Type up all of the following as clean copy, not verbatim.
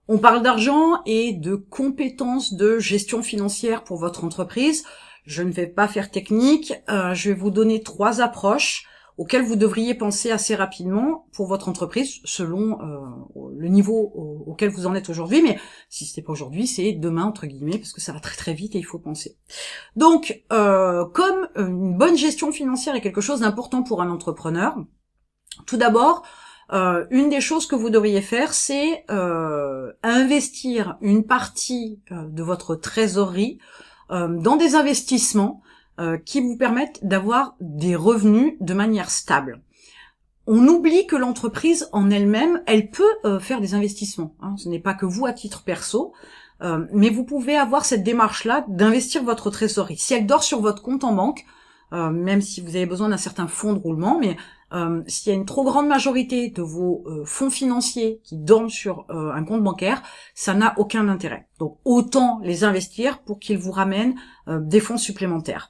On parle d'argent et de compétences de gestion financière pour votre entreprise. Je ne vais pas faire technique, je vais vous donner 3 approches auxquelles vous devriez penser assez rapidement pour votre entreprise, selon le niveau auquel vous en êtes aujourd'hui. Mais si ce n'est pas aujourd'hui, c'est demain, entre guillemets, parce que ça va très très vite et il faut penser. Donc, comme une bonne gestion financière est quelque chose d'important pour un entrepreneur, tout d'abord, une des choses que vous devriez faire, c'est investir une partie de votre trésorerie dans des investissements qui vous permettent d'avoir des revenus de manière stable. On oublie que l'entreprise en elle-même, elle peut faire des investissements. Ce n'est pas que vous à titre perso, mais vous pouvez avoir cette démarche-là d'investir votre trésorerie. Si elle dort sur votre compte en banque, même si vous avez besoin d'un certain fonds de roulement, mais s'il y a une trop grande majorité de vos fonds financiers qui dorment sur un compte bancaire, ça n'a aucun intérêt. Donc autant les investir pour qu'ils vous ramènent des fonds supplémentaires.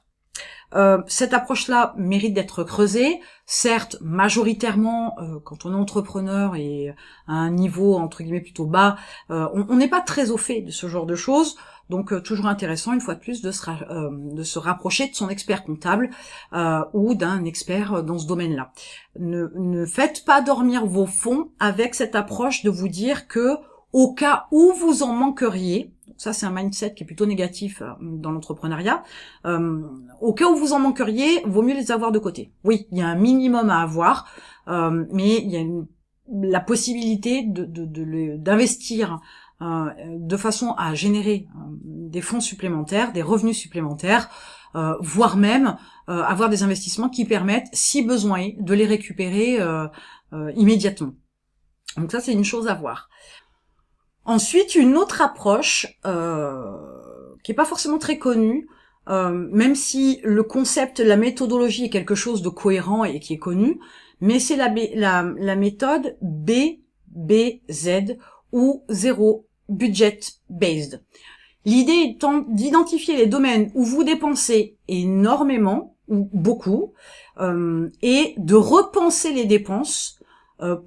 Cette approche-là mérite d'être creusée. Certes, majoritairement, quand on est entrepreneur et à un niveau entre guillemets plutôt bas, on n'est pas très au fait de ce genre de choses. Donc toujours intéressant, une fois de plus, de se rapprocher de son expert comptable ou d'un expert dans ce domaine-là. Ne faites pas dormir vos fonds avec cette approche de vous dire que au cas où vous en manqueriez, ça c'est un mindset qui est plutôt négatif dans l'entrepreneuriat, au cas où vous en manqueriez, vaut mieux les avoir de côté. Oui, il y a un minimum à avoir, mais il y a la possibilité d'investir de façon à générer des fonds supplémentaires, des revenus supplémentaires, voire même avoir des investissements qui permettent, si besoin est, de les récupérer immédiatement. Donc ça, c'est une chose à voir. Ensuite, une autre approche qui est pas forcément très connue, même si le concept, la méthodologie est quelque chose de cohérent et qui est connu, mais c'est la méthode BBZ ou Zero Budget Based. L'idée étant d'identifier les domaines où vous dépensez énormément ou beaucoup et de repenser les dépenses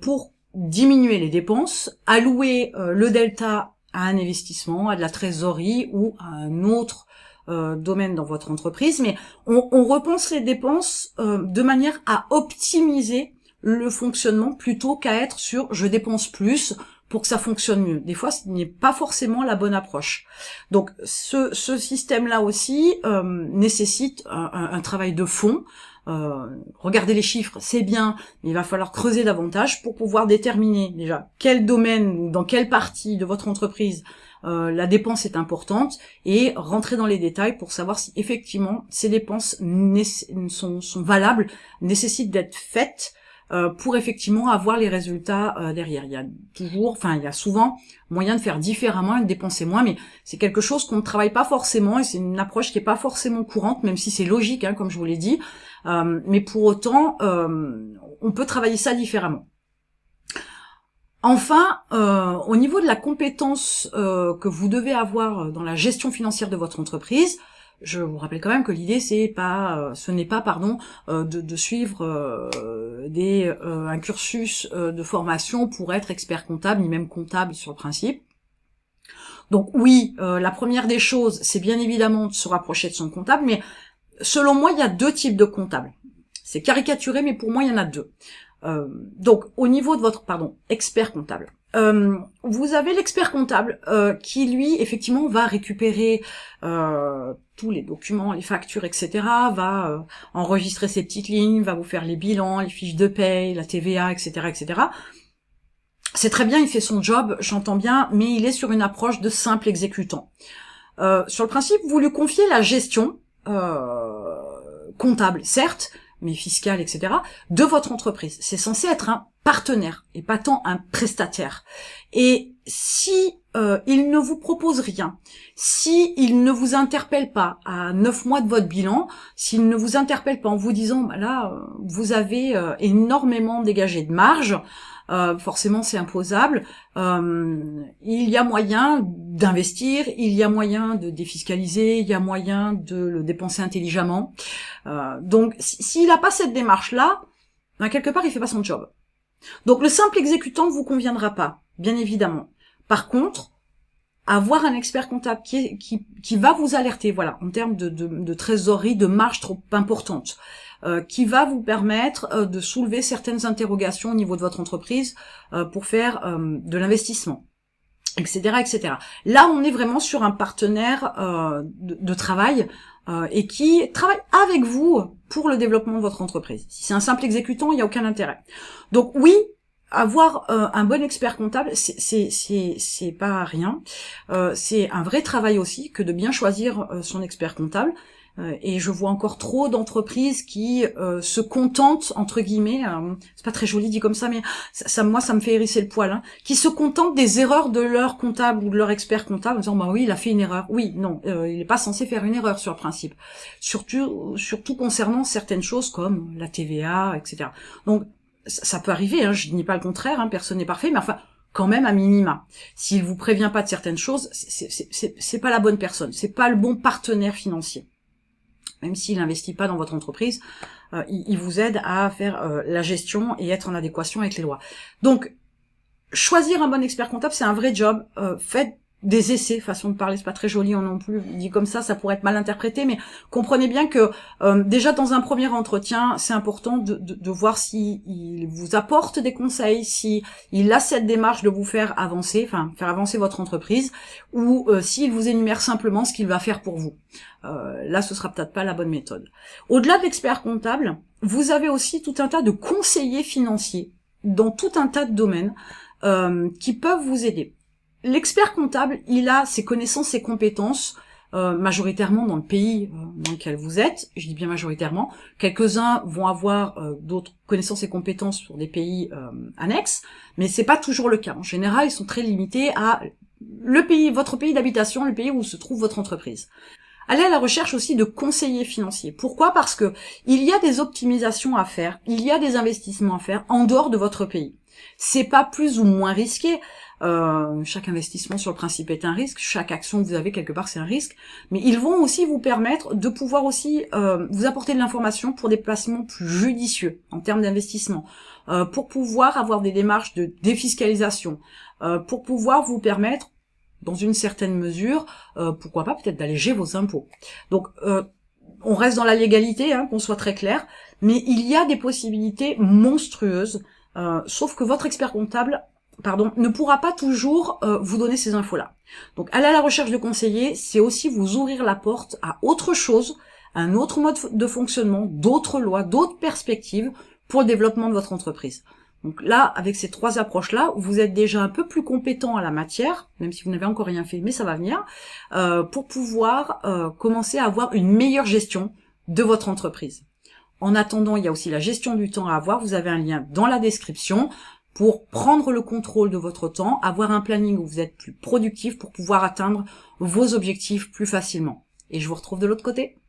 pour diminuer les dépenses, allouer le delta à un investissement, à de la trésorerie ou à un autre domaine dans votre entreprise, mais on repense les dépenses de manière à optimiser le fonctionnement plutôt qu'à être sur je dépense plus pour que ça fonctionne mieux. Des fois, ce n'est pas forcément la bonne approche. Donc, ce système-là aussi nécessite un travail de fond. Regardez les chiffres, c'est bien, mais il va falloir creuser davantage pour pouvoir déterminer déjà quel domaine ou dans quelle partie de votre entreprise la dépense est importante et rentrer dans les détails pour savoir si effectivement ces dépenses sont valables, nécessitent d'être faites pour effectivement avoir les résultats derrière. Il y a souvent moyen de faire différemment et de dépenser moins, mais c'est quelque chose qu'on ne travaille pas forcément et c'est une approche qui est pas forcément courante, même si c'est logique, comme je vous l'ai dit. Mais pour autant, on peut travailler ça différemment. Enfin, au niveau de la compétence que vous devez avoir dans la gestion financière de votre entreprise, je vous rappelle quand même que l'idée ce n'est pas de suivre un cursus de formation pour être expert comptable ni même comptable sur le principe. Donc oui, la première des choses, c'est bien évidemment de se rapprocher de son comptable, mais selon moi, il y a 2 types de comptables. C'est caricaturé, mais pour moi, il y en a 2. Donc, au niveau de votre, expert comptable. Vous avez l'expert comptable qui, lui, effectivement, va récupérer tous les documents, les factures, etc., va enregistrer ses petites lignes, va vous faire les bilans, les fiches de paye, la TVA, etc., etc. C'est très bien, il fait son job, j'entends bien, mais il est sur une approche de simple exécutant. Sur le principe, vous lui confiez la gestion comptable, certes, mais fiscale, etc., de votre entreprise. C'est censé être un partenaire et pas tant un prestataire. Et si il ne vous propose rien, si il ne vous interpelle pas à 9 mois de votre bilan, s'il ne vous interpelle pas en vous disant là vous avez énormément dégagé de marge, forcément c'est imposable, il y a moyen d'investir, il y a moyen de défiscaliser, il y a moyen de le dépenser intelligemment. Donc s'il n'a pas cette démarche-là, quelque part il fait pas son job. Donc le simple exécutant ne vous conviendra pas, bien évidemment. Par contre, avoir un expert comptable qui va vous alerter, voilà, en termes de trésorerie, de marge trop importante, qui va vous permettre de soulever certaines interrogations au niveau de votre entreprise pour faire de l'investissement, etc., etc. Là, on est vraiment sur un partenaire de travail et qui travaille avec vous pour le développement de votre entreprise. Si c'est un simple exécutant, il n'y a aucun intérêt. Donc oui, avoir un bon expert comptable, c'est pas rien. C'est un vrai travail aussi que de bien choisir son expert comptable. Et je vois encore trop d'entreprises qui se contentent, entre guillemets, c'est pas très joli dit comme ça, mais moi ça me fait hérisser le poil, hein, qui se contentent des erreurs de leur comptable ou de leur expert comptable en disant bah oui il a fait une erreur. Oui, non, il n'est pas censé faire une erreur sur le principe. Surtout concernant certaines choses comme la TVA, etc. Donc ça peut arriver, hein, je dis pas le contraire, hein, personne n'est parfait, mais enfin quand même à minima. S'il vous prévient pas de certaines choses, c'est pas la bonne personne, c'est pas le bon partenaire financier. Même s'il n'investit pas dans votre entreprise, il vous aide à faire la gestion et être en adéquation avec les lois. Donc, choisir un bon expert comptable, c'est un vrai job. Faites des essais, façon de parler, c'est pas très joli non plus, dit comme ça pourrait être mal interprété, mais comprenez bien que déjà dans un premier entretien, c'est important de voir si il vous apporte des conseils, si il a cette démarche de vous faire avancer votre entreprise, ou s'il vous énumère simplement ce qu'il va faire pour vous. Là, ce sera peut-être pas la bonne méthode. Au-delà de l'expert comptable, vous avez aussi tout un tas de conseillers financiers dans tout un tas de domaines qui peuvent vous aider. L'expert comptable, il a ses connaissances, ses compétences, majoritairement dans le pays dans lequel vous êtes. Je dis bien majoritairement. Quelques-uns vont avoir d'autres connaissances et compétences sur des pays annexes, mais c'est pas toujours le cas. En général, ils sont très limités à votre pays d'habitation, le pays où se trouve votre entreprise. Allez à la recherche aussi de conseillers financiers. Pourquoi ? Parce que il y a des optimisations à faire, il y a des investissements à faire en dehors de votre pays. C'est pas plus ou moins risqué. Chaque investissement sur le principe est un risque, chaque action que vous avez quelque part c'est un risque, mais ils vont aussi vous permettre de pouvoir aussi vous apporter de l'information pour des placements plus judicieux en termes d'investissement, pour pouvoir avoir des démarches de défiscalisation, pour pouvoir vous permettre dans une certaine mesure, pourquoi pas peut-être d'alléger vos impôts. Donc on reste dans la légalité, hein, qu'on soit très clair, mais il y a des possibilités monstrueuses, sauf que votre expert comptable ne pourra pas toujours vous donner ces infos-là. Donc aller à la recherche de conseillers, c'est aussi vous ouvrir la porte à autre chose, à un autre mode de fonctionnement, d'autres lois, d'autres perspectives pour le développement de votre entreprise. Donc là, avec ces trois approches-là, vous êtes déjà un peu plus compétent à la matière, même si vous n'avez encore rien fait, mais ça va venir, pour pouvoir commencer à avoir une meilleure gestion de votre entreprise. En attendant, il y a aussi la gestion du temps à avoir. Vous avez un lien dans la description pour prendre le contrôle de votre temps, avoir un planning où vous êtes plus productif pour pouvoir atteindre vos objectifs plus facilement. Et je vous retrouve de l'autre côté.